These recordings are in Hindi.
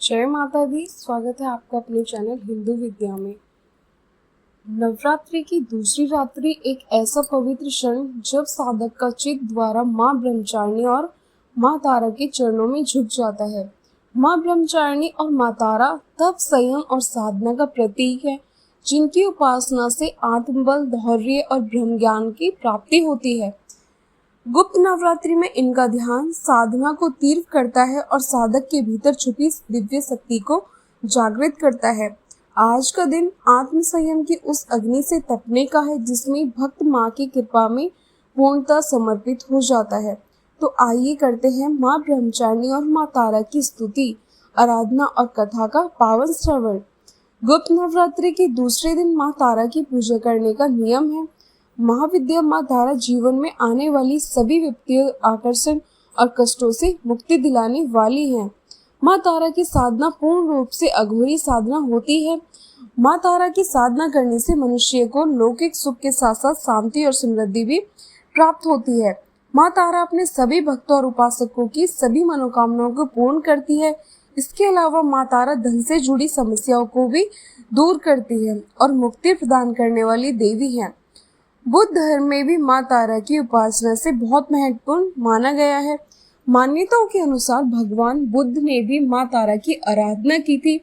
जय माता दी। स्वागत है आपका अपने चैनल हिंदू विद्या में। नवरात्रि की दूसरी रात्रि एक ऐसा पवित्र क्षण जब साधक का चित्त द्वारा माँ ब्रह्मचारिणी और माँ तारा के चरणों में झुक जाता है। माँ ब्रह्मचारिणी और माँ तारा तप, संयम और साधना का प्रतीक है, जिनकी उपासना से आत्मबल, धैर्य और ब्रह्म ज्ञान की प्राप्ति होती है। गुप्त नवरात्रि में इनका ध्यान साधना को तीव्र करता है और साधक के भीतर छुपी दिव्य शक्ति को जागृत करता है। आज का दिन आत्म संयम की उस अग्नि से तपने का है जिसमें भक्त माँ की कृपा में पूर्णतः समर्पित हो जाता है। तो आइए करते हैं माँ ब्रह्मचारिणी और माँ तारा की स्तुति, आराधना और कथा का पावन श्रवण। गुप्त नवरात्रि के दूसरे दिन माँ तारा की पूजा करने का नियम है। महाविद्या माँ तारा जीवन में आने वाली सभी वित्तीय आकर्षण और कष्टों से मुक्ति दिलाने वाली है। माँ तारा की साधना पूर्ण रूप से अघोरी साधना होती है। माँ तारा की साधना करने से मनुष्य को लौकिक सुख के साथ साथ शांति और समृद्धि भी प्राप्त होती है। माँ तारा अपने सभी भक्तों और उपासकों की सभी मनोकामनाओं को पूर्ण करती है। इसके अलावा माँ तारा धन से जुड़ी समस्याओं को भी दूर करती है और मुक्ति प्रदान करने वाली देवी है। बुद्ध धर्म में भी माँ तारा की उपासना से बहुत महत्वपूर्ण माना गया है। मान्यताओं के अनुसार भगवान बुद्ध ने भी माँ तारा की आराधना की थी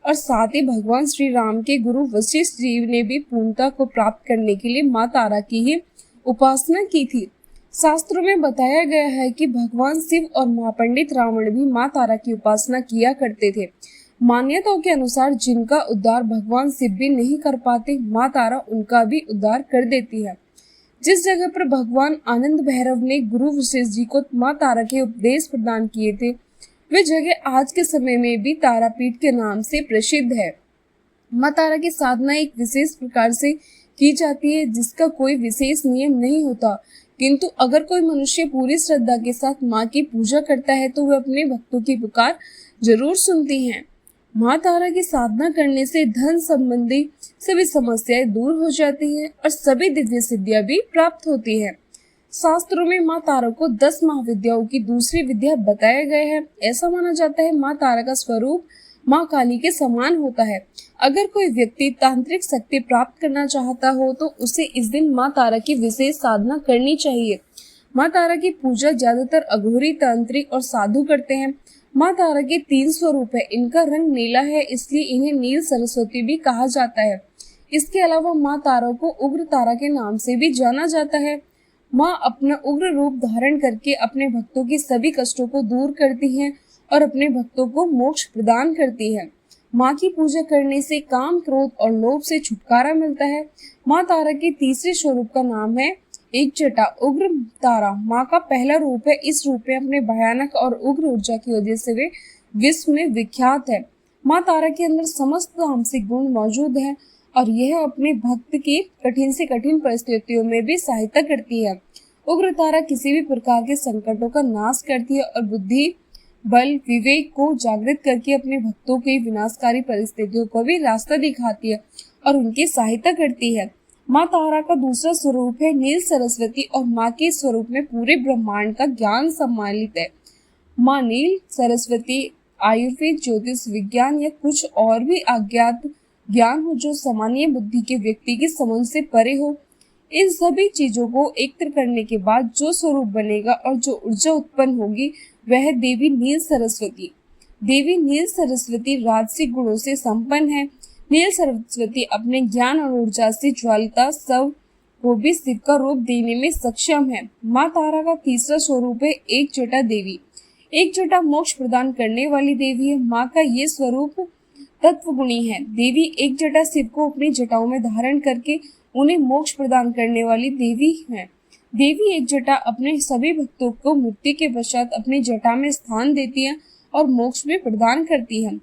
और साथ ही भगवान श्री राम के गुरु वशिष्ठ जी ने भी पूर्णता को प्राप्त करने के लिए माँ तारा की ही उपासना की थी। शास्त्रों में बताया गया है कि भगवान शिव और महापंडित रावण भी माँ तारा की उपासना किया करते थे। मान्यताओं के अनुसार जिनका उद्धार भगवान शिव भी नहीं कर पाते, माँ तारा उनका भी उद्धार कर देती है। जिस जगह पर भगवान आनंद भैरव ने गुरु वशिष्ठ जी को माँ तारा के उपदेश प्रदान किए थे, वे जगह आज के समय में भी तारापीठ के नाम से प्रसिद्ध है। माँ तारा की साधना एक विशेष प्रकार से की जाती है जिसका कोई विशेष नियम नहीं होता, किंतु अगर कोई मनुष्य पूरी श्रद्धा के साथ माँ की पूजा करता है तो वह अपने भक्तों की पुकार जरूर सुनती हैं। माँ तारा की साधना करने से धन संबंधी सभी समस्याएं दूर हो जाती हैं और सभी दिव्य सिद्धियां भी प्राप्त होती है। शास्त्रों में माँ तारा को 10 महाविद्याओं की दूसरी विद्या बताया गया है। ऐसा माना जाता है माँ तारा का स्वरूप माँ काली के समान होता है। अगर कोई व्यक्ति तांत्रिक शक्ति प्राप्त करना चाहता हो तो उसे इस दिन माँ तारा की विशेष साधना करनी चाहिए। माँ तारा की पूजा ज्यादातर अघोरी, तांत्रिक और साधु करते हैं। माँ तारा के 3 स्वरूप है। इनका रंग नीला है, इसलिए इन्हें नील सरस्वती भी कहा जाता है। इसके अलावा माँ तारा को उग्र तारा के नाम से भी जाना जाता है। माँ अपना उग्र रूप धारण करके अपने भक्तों के सभी कष्टों को दूर करती हैं और अपने भक्तों को मोक्ष प्रदान करती है। माँ की पूजा करने से काम, क्रोध और लोभ से छुटकारा मिलता है। माँ तारा के तीसरे स्वरूप का नाम है एक जटा उग्र तारा। माँ का पहला रूप है। इस रूप में अपने भयानक और उग्र ऊर्जा की वजह से वे विश्व में विख्यात है। माँ तारा के अंदर समस्त तामसिक गुण मौजूद है और यह अपने भक्त की कठिन से कठिन परिस्थितियों में भी सहायता करती है। उग्र तारा किसी भी प्रकार के संकटों का नाश करती है और बुद्धि, बल, विवेक को जागृत करके अपने भक्तों की विनाशकारी परिस्थितियों को भी रास्ता दिखाती है और उनकी सहायता करती है। माँ तारा का दूसरा स्वरूप है नील सरस्वती और माँ के स्वरूप में पूरे ब्रह्मांड का ज्ञान सम्मिलित है। माँ नील सरस्वती आयुर्वेद, ज्योतिष विज्ञान या कुछ और भी अज्ञात ज्ञान हो जो सामान्य बुद्धि के व्यक्ति की समझ से परे हो। इन सभी चीजों को एकत्र करने के बाद जो स्वरूप बनेगा और जो ऊर्जा उत्पन्न होगी वह देवी नील सरस्वती। देवी नील सरस्वती राजसिक गुणों से संपन्न है। नील सरस्वती अपने ज्ञान और ऊर्जा से ज्वालिता सब को भी शिव का रूप देने में सक्षम है। माँ तारा का तीसरा स्वरूप है एक जटा देवी। एक जटा मोक्ष प्रदान करने वाली देवी है। माँ का ये स्वरूप तत्व गुणी है। देवी एक जटा शिव को अपनी जटाओं में धारण करके उन्हें मोक्ष प्रदान करने वाली देवी है। देवी एक जटा अपने सभी भक्तों को मुक्ति के पश्चात अपनी जटा में स्थान देती है और मोक्ष भी प्रदान करती है।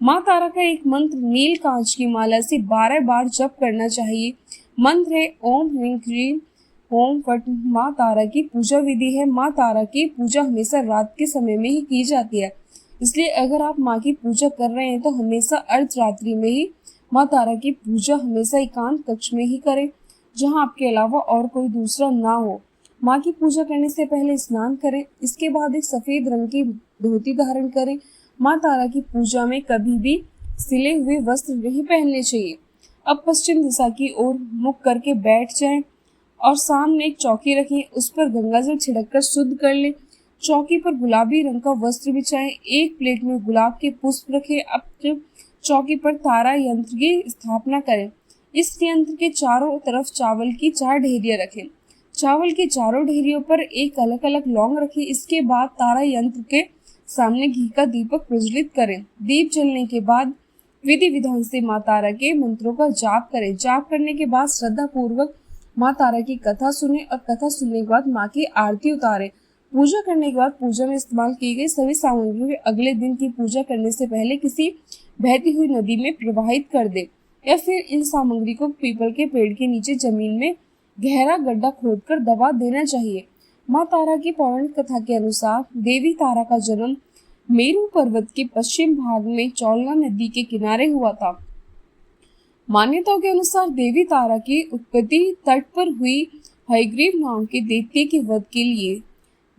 माँ तारा का एक मंत्र नील कांच की माला से 12 बार जप करना चाहिए। मंत्र है ओम ह्रीं क्लीं ओम फट। माँ तारा की पूजा विधि है। माँ तारा की पूजा हमेशा रात के समय में ही की जाती है, इसलिए अगर आप माँ की पूजा कर रहे हैं तो हमेशा अर्धरात्रि में ही माँ तारा की पूजा हमेशा एकांत कक्ष में ही करें, जहाँ आपके अलावा और कोई दूसरा ना हो। माँ की पूजा करने से पहले स्नान करें, इसके बाद एक सफेद रंग की धोती धारण करें। माँ तारा की पूजा में कभी भी सिले हुए वस्त्र नहीं पहनने चाहिए। अब पश्चिम दिशा की ओर मुख करके बैठ जाएं और सामने एक चौकी रखें, उस पर गंगाजल छिड़ककर शुद्ध कर लें। चौकी पर गुलाबी रंग का वस्त्र बिछाएं, एक प्लेट में गुलाब के पुष्प रखें। अब चौकी पर तारा यंत्र की स्थापना करें। इस यंत्र के चारों तरफ चावल की 4 ढेरियां रखें। चावल की चारों ढेरियों पर एक अलग अलग लौंग रखें। इसके बाद तारा यंत्र के सामने घी का दीपक प्रज्वलित करें। दीप जलने के बाद विधि विधान से माँ तारा के मंत्रों का जाप करें। जाप करने के बाद श्रद्धा पूर्वक माँ तारा की कथा सुने और कथा सुनने के बाद माँ की आरती उतारे। पूजा करने के बाद पूजा में इस्तेमाल की गई सभी सामग्रियों के अगले दिन की पूजा करने से पहले किसी बहती हुई नदी में प्रवाहित कर दे या फिर इन सामग्री को पीपल के पेड़ के नीचे जमीन में गहरा गड्ढा खोदकर दबा देना चाहिए। माँ तारा की पौराणिक कथा के अनुसार देवी तारा का जन्म मेरू पर्वत के पश्चिम भाग में चौलना नदी के किनारे हुआ था। मान्यताओं के अनुसार देवी तारा की उत्पत्ति तट पर हुई हयग्रीव नाम के दैत्य के वध के लिए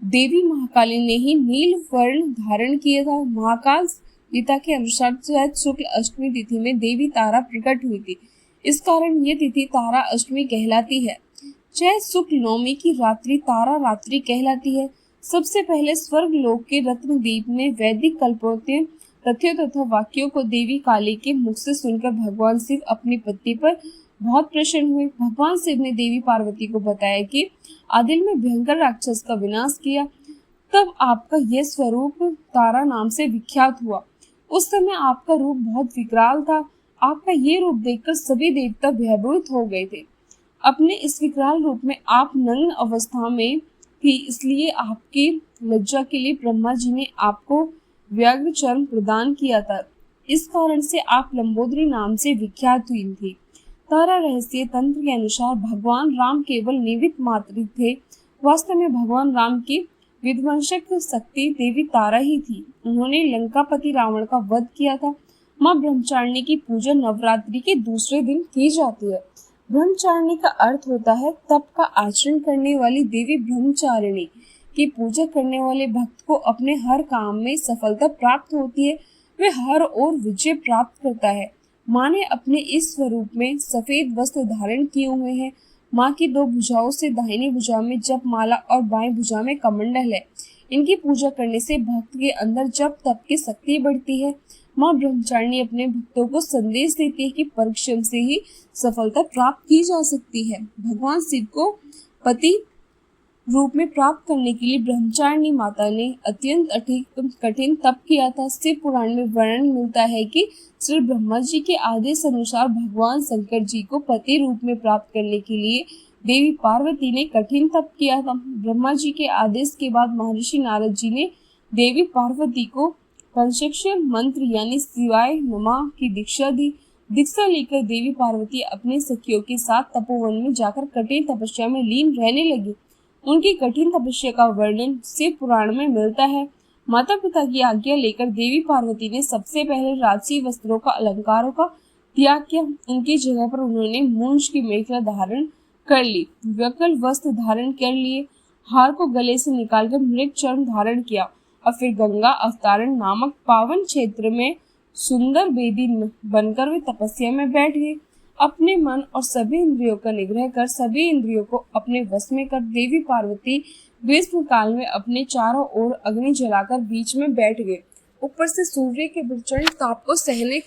देवी महाकाली ने ही नील वर्ण धारण किया था। महाकाल गीता के अनुसार चैत्र शुक्ल अष्टमी तिथि में देवी तारा प्रकट हुई थी। इस कारण ये तिथि तारा अष्टमी कहलाती है। चैत्र शुक्ल नवमी की रात्रि तारा रात्रि कहलाती है। सबसे पहले स्वर्ग लोक के रत्नदीप ने वैदिक कल्पोक्ति तथ्यों तथा वाक्यों को देवी काली के मुख से सुनकर भगवान शिव अपनी पत्नी पर बहुत प्रसन्न हुए। भगवान शिव ने देवी पार्वती को बताया कि आदिल में भयंकर राक्षस का विनाश किया, तब आपका यह स्वरूप तारा नाम से विख्यात हुआ। उस समय आपका रूप बहुत विकराल था। आपका ये रूप देखकर सभी देवता भयभीत हो गए थे। अपने इस विकराल रूप में आप नग्न अवस्था में थी, इसलिए आपकी लज्जा के लिए ब्रह्मा जी ने आपको व्याघ्र चर्म प्रदान किया था। इस कारण से आप लंबोदरी नाम से विख्यात हुई थी। तारा रहस्य तंत्र के अनुसार भगवान राम केवल निमित्त मात्र थे। वास्तव में भगवान राम की विध्वंसक शक्ति देवी तारा ही थी। उन्होंने लंकापति रावण का वध किया था। माँ ब्रह्मचारिणी की पूजा नवरात्रि के दूसरे दिन की जाती है। ब्रह्मचारिणी का अर्थ होता है तप का आचरण करने वाली देवी। ब्रह्मचारिणी की पूजा करने वाले भक्त को अपने हर काम में सफलता प्राप्त होती है। वे हर ओर विजय प्राप्त करता है। माँ ने अपने इस स्वरूप में सफेद वस्त्र धारण किए हुए हैं। माँ की 2 भुजाओं से दाहिनी भुजा में जप माला और बाएं भुजा में कमंडल है। इनकी पूजा करने से भक्त के अंदर जप तप की शक्ति बढ़ती है। माँ ब्रह्मचारिणी अपने भक्तों को संदेश देती है कि परिश्रम से ही सफलता प्राप्त की जा सकती है। भगवान शिव को पति रूप में प्राप्त करने के लिए ब्रह्मचारिणी माता ने अत्यंत कठिन तप किया था। शिव पुराण में वर्णन मिलता है कि श्री ब्रह्मा जी के आदेश अनुसार भगवान शंकर जी को पति रूप में प्राप्त करने के लिए देवी पार्वती ने कठिन तप किया था। ब्रह्मा जी के आदेश के बाद महर्षि नारद जी ने देवी पार्वती को पंचाक्षर मंत्र यानी शिवाय नमः की दीक्षा दी। दीक्षा लेकर देवी पार्वती अपने सखियों के साथ तपोवन में जाकर कठिन तपस्या में लीन रहने लगी। उनकी कठिन तपस्या का वर्णन शिव पुराण में मिलता है। माता पिता की आज्ञा लेकर देवी पार्वती ने सबसे पहले राजसी वस्त्रों का अलंकारों का त्याग किया। उनकी जगह पर उन्होंने मूंज की मेखला धारण कर ली, वकल वस्त्र धारण कर लिए, हार को गले से निकालकर मृग चर्म धारण किया और फिर गंगा अवतारण नामक पावन क्षेत्र में सुंदर बेदी बनकर वे तपस्या में बैठ गए। अपने मन और सभी इंद्रियों का निग्रह कर सभी इंद्रियों को अपने वश में कर देवी पार्वती ग्रीष्म काल में अपने चारों ओर अग्नि जलाकर बीच में बैठ गए। ऊपर से सूर्य के प्रचंड ताप को सहने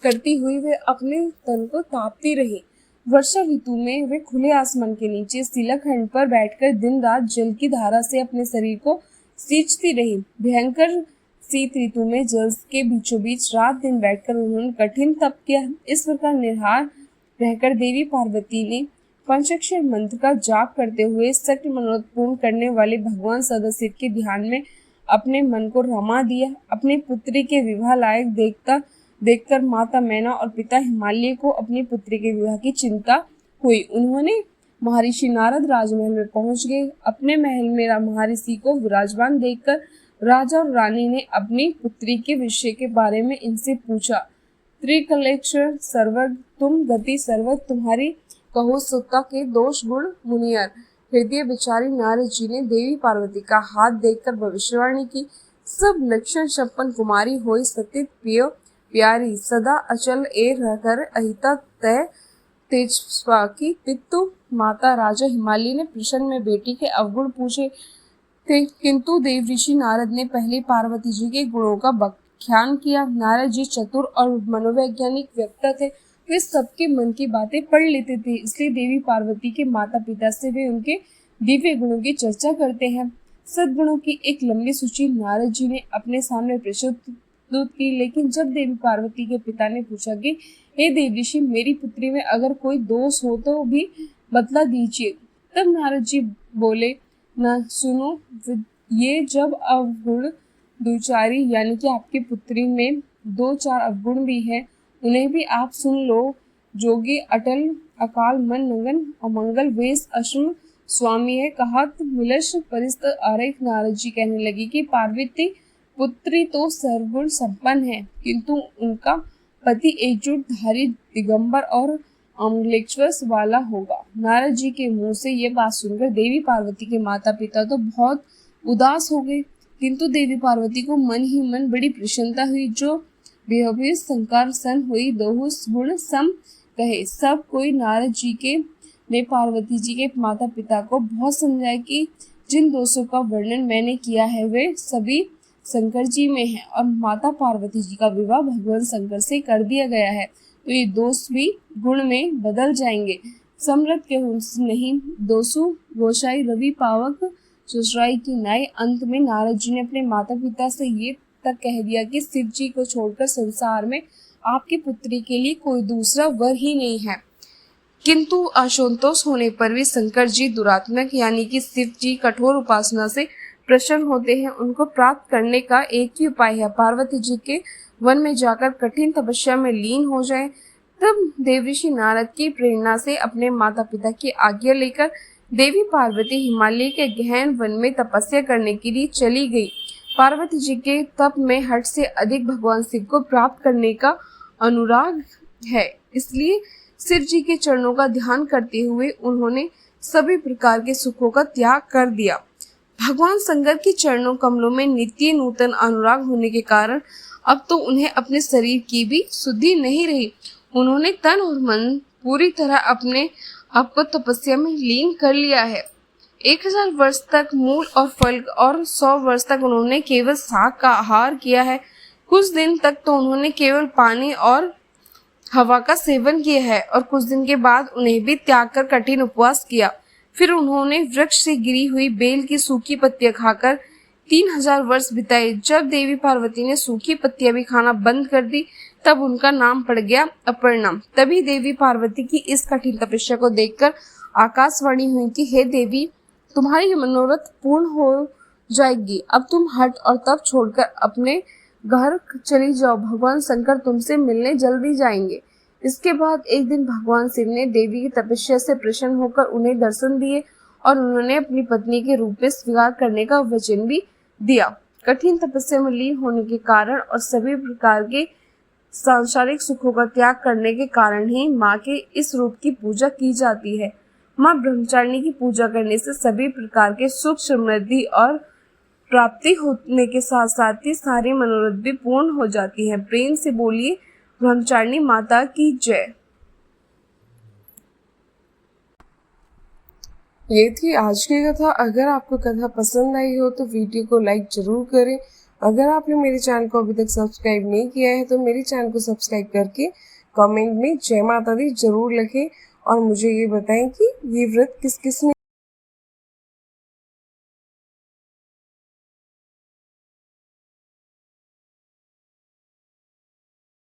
करती हुई वे अपने तन को तापती रही। वर्षा ऋतु में वे खुले आसमान के नीचे शिलाखंड पर बैठकर दिन रात जल की धारा से अपने शरीर को सींचती रही। भयंकर शीत ऋतु में जल के बीचों बीच रात दिन बैठकर उन्होंने कठिन तप किया। इस प्रकार निर्हार रहकर देवी पार्वती ने पंचाक्षर मंत्र का जाप करते हुए शक्ति मनोरथ पूर्ण करने वाले भगवान सदाशिव के ध्यान में अपने मन को रमा दिया। अपनी पुत्री के विवाह लायक देखकर माता मैना और पिता हिमालय को अपनी पुत्री के विवाह की चिंता हुई। उन्होंने महर्षि नारद राजमहल में पहुंच गए। अपने महल में महर्षि को विराजमान देखकर राजा और रानी ने अपनी पुत्री के विषय के बारे में इनसे पूछा। त्रिकलेश्वर सर्वज्ञ तुम गति सर्वज्ञ तुम्हारी कहो सुता के दोष गुण मुनियर। हृदय बिचारी नारद जी ने देवी पार्वती का हाथ देखकर भविष्यवाणी की। सब लक्षण छप्पन कुमारी होई सती प्रिय प्यारी सदा अचल ए रहकर अहिता तय तेजस्वा की पितु माता राजा हिमालय ने प्रश्न में बेटी के अवगुण पूछे थे, किंतु देवऋषि नारद ने पहले पार्वती जी के गुणों का व्याख्यान किया। नारद जी चतुर और मनोवैज्ञानिक व्यक्ति थे, वे सबके मन की बातें पढ़ लेते थे, इसलिए देवी पार्वती के माता पिता से वे उनके दिव्य गुणों की चर्चा करते हैं। सद्गुणों की एक लंबी सूची नारद जी ने अपने सामने प्रस्तुत की, लेकिन जब देवी पार्वती के पिता ने पूछा कि हे देवऋषि, मेरी पुत्री में अगर कोई दोष हो तो भी बतला दीजिए, तब नारद जी बोले, न सुनो, ये जब अवगुण दुचारी यानी कि आपकी पुत्री में 2-4 अवगुण भी है, उन्हें भी आप सुन लो। जोगी अटल अकाल मन नगन अमंगल वेश अश्म स्वामी है कहत मिलश परिस्त आरेख। नारद जी कहने लगी कि पार्वती पुत्री तो सर्वगुण संपन्न है, किंतु उनका पति एकजुट धारी दिगंबर और अमलेश्वर वाला होगा। नारद जी के मुंह से ये बात सुनकर देवी पार्वती के माता पिता तो बहुत उदास हो गए, किंतु देवी पार्वती को मन ही मन बड़ी प्रसन्नता हुई। जो बेहद संकार सन हुई दोहु गुण सम कहे। सब कोई नारद जी के ने पार्वती जी के माता पिता को बहुत समझाया कि जिन दोषों का वर्णन मैंने किया है वे सभी शंकर जी में है, और माता पार्वती जी का विवाह भगवान शंकर से कर दिया गया है, तो ये दोष भी गुण में बदल जाएंगे। सम्रत के नहीं दोषु गोसाई रवि पावक ससुराई की नाई। अंत में नारद जी ने अपने माता पिता से ये तक कह दिया कि शिव जी को छोड़कर संसार में आपकी पुत्री के लिए कोई दूसरा वर ही नहीं है। किंतु असंतोष होने पर भी शंकर जी दुरात्मक यानी कि शिव जी कठोर उपासना से प्रसन्न होते हैं। उनको प्राप्त करने का एक ही उपाय है, पार्वती जी के वन में जाकर कठिन तपस्या में लीन हो जाए। तब देवऋषि नारद की प्रेरणा से अपने माता पिता की आज्ञा लेकर देवी पार्वती हिमालय के गहन वन में तपस्या करने के लिए चली गई। पार्वती जी के तप में हद से अधिक भगवान शिव को प्राप्त करने का अनुराग है, इसलिए शिव जी के चरणों का ध्यान करते हुए उन्होंने सभी प्रकार के सुखों का त्याग कर दिया। भगवान शंकर के चरणों कमलों में नित्य नूतन अनुराग होने के कारण अब तो उन्हें अपने शरीर की भी शुद्धि नहीं रही। उन्होंने तन और मन पूरी तरह अपने आप को तपस्या में लीन कर लिया है। 1000 वर्ष तक मूल और फल और 100 वर्ष तक उन्होंने केवल शाक का आहार किया है। कुछ दिन तक तो उन्होंने केवल पानी और हवा का सेवन किया है, और कुछ दिन के बाद उन्हें भी त्याग कर कठिन उपवास किया। फिर उन्होंने वृक्ष से गिरी हुई बेल की सूखी पत्तियां खाकर 3000 वर्ष बिताए। जब देवी पार्वती ने सूखी पत्तियां भी खाना बंद कर दी, तब उनका नाम पड़ गया अपर्णा। तभी देवी पार्वती की इस कठिन तपस्या को देखकर आकाशवाणी हुई कि हे देवी, तुम्हारी मनोरथ पूर्ण हो जाएगी। अब तुम हट और तप छोड़कर अपने घर चली जाओ, भगवान शंकर तुमसे मिलने जल्दी जाएंगे। इसके बाद एक दिन भगवान शिव ने देवी की तपस्या से प्रसन्न होकर उन्हें दर्शन दिए, और उन्होंने अपनी पत्नी के रूप में स्वीकार करने का वचन भी दिया। कठिन तपस्या में लीन होने के कारण और सभी प्रकार के सांसारिक सुखों का त्याग करने के कारण ही माँ के इस रूप की पूजा की जाती है। माँ ब्रह्मचारिणी की पूजा करने से सभी प्रकार के सुख समृद्धि और प्राप्ति होने के साथ साथ ही सारे मनोरथ भी पूर्ण हो जाती है। प्रेम से बोलिए ब्रह्मचारिणी माता की जय। ये थी आज की कथा। अगर आपको कथा पसंद आई हो तो वीडियो को लाइक जरूर करें। अगर आपने मेरे चैनल को अभी तक सब्सक्राइब नहीं किया है तो मेरे चैनल को सब्सक्राइब करके कमेंट में जय माता दी जरूर लिखें, और मुझे ये बताएं कि ये व्रत किस किस ने